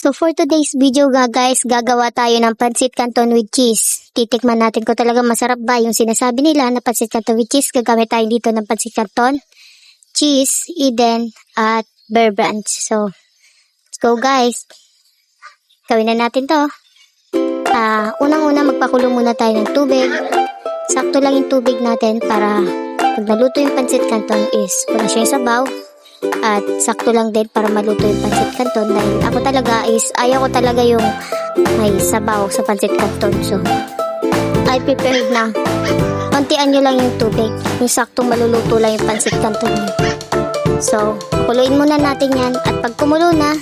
So for today's video guys, gagawa tayo ng pancit canton with cheese. Titikman natin kung talaga masarap ba yung sinasabi nila na pancit canton with cheese. Gagamit tayo dito ng pancit canton, cheese, Eden, at Bear Brand. So, let's go guys. Gawin na natin to. Unang-una magpakulo muna tayo ng tubig. Sakto lang yung tubig natin para pag naluto yung pancit canton is wala siya yung sabaw. At sakto lang din para maluto yung pancit canton dahil ako talaga is ayaw ko talaga yung may sabaw sa pancit canton. So I prepared na kontian nyo lang yung tubig, yung saktong maluluto lang yung pancit canton nyo. So kuluin muna natin yan at pag kumulo na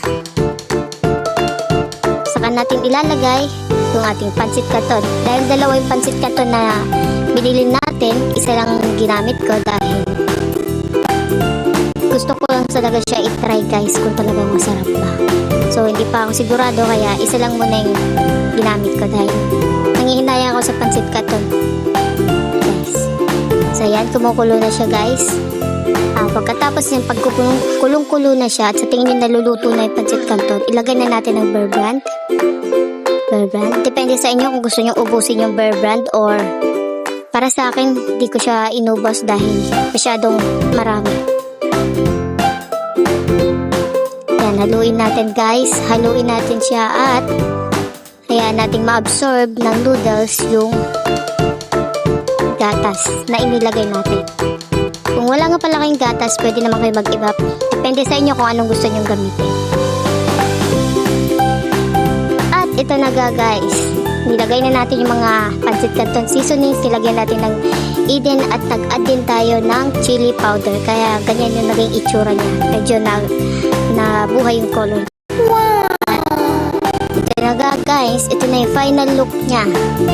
saka natin ilalagay yung ating pancit canton. Dahil dalawa yung pancit canton na binili natin, isa lang ginamit ko dahil gusto ko lang talaga siya i-try guys kung talagang masarap ba. So hindi pa ako sigurado kaya isa lang muna yung ginamit ko dahil nangihinaya ako sa pancit canton guys. So yan, kumukulo na siya guys. Pagkatapos yung pagkulong-kulo na siya at sa tingin nyo naluluto na yung pancit canton, ilagay na natin ang Bear Brand. Bear Brand, depende sa inyo kung gusto nyo ubusin yung Bear Brand or para sa akin di ko siya inubos dahil masyadong marami. Yan, haluin natin guys. Haluin natin siya at hayaan nating ma-absorb ng noodles yung gatas na inilagay natin. Kung wala nga pala kayong gatas, pwede naman kayo mag-iba. Depende sa inyo kung anong gusto nyong gamitin. At ito na guys. Nilagay na natin yung mga pancit canton seasonings. Nilagyan natin ng Eden at nag-add din tayo ng chili powder. Kaya ganyan yung naging itsura niya. Medyo nabuhay yung color. Wow! Ito na guys. Ito na yung final look niya.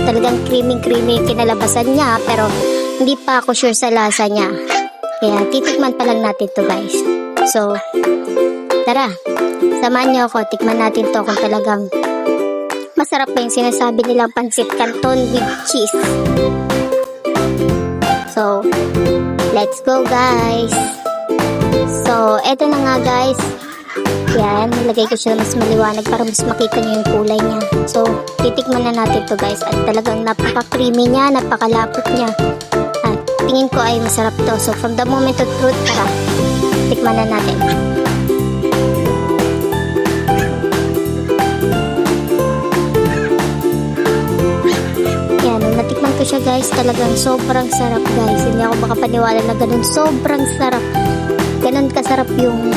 Talagang creamy kinalabasan niya. Pero hindi pa ako sure sa lasa niya. Kaya titikman pa lang natin to guys. So, tara. Samahan niyo ako. Tikman natin to kung talagang masarap pa yung sinasabi nilang pancit canton with cheese. So, let's go guys. So, eto na nga guys. Yan, nilagay ko siya mas maliwanag para mas makita niyo yung kulay niya. So, titikman na natin to guys. At talagang napaka-creamy niya, napakalapot niya. At tingin ko ay masarap to. So, from the moment of truth, tara, tikman na natin. Natikman ko siya guys, talagang sobrang sarap guys. Hindi ako makapaniwala na ganun sobrang sarap. Ganun kasarap yung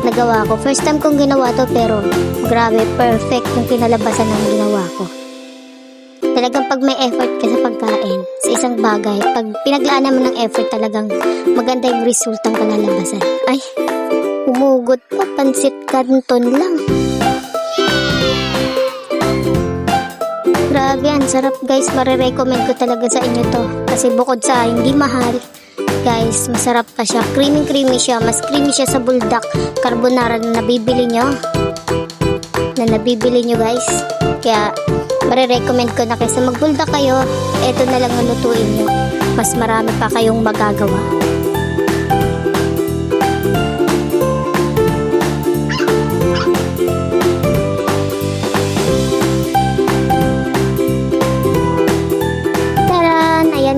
nagawa ko. First time kong ginawa to pero grabe, perfect yung kinalabasan ng ginawa ko. Talagang pag may effort ka sa pagkain sa isang bagay, pag pinaglaan naman ng effort talagang maganda yung resultang kalalabasan. Ay, umugot pa, pancit canton lang. Grabe, ang sarap guys. Marirecommend ko talaga sa inyo to. Kasi bukod sa hindi mahal, guys, masarap pa siya. Creamy siya. Mas creamy siya sa buldak carbonara na nabibili nyo. Guys. Kaya, marirecommend ko na kaysa magbuldak kayo, eto na lang ang lutuin nyo. Mas marami pa kayong magagawa.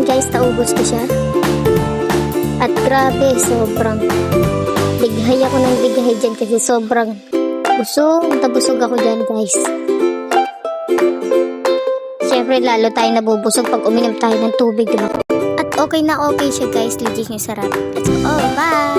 Guys, naubos ko siya. At grabe, sobrang bighay ako ng bighay dyan kasi sobrang busog ako dyan guys. Siyempre lalo tayo nabubusog pag uminom tayo ng tubig, diba? At okay na okay siya guys, legit yung sarap. That's all, bye!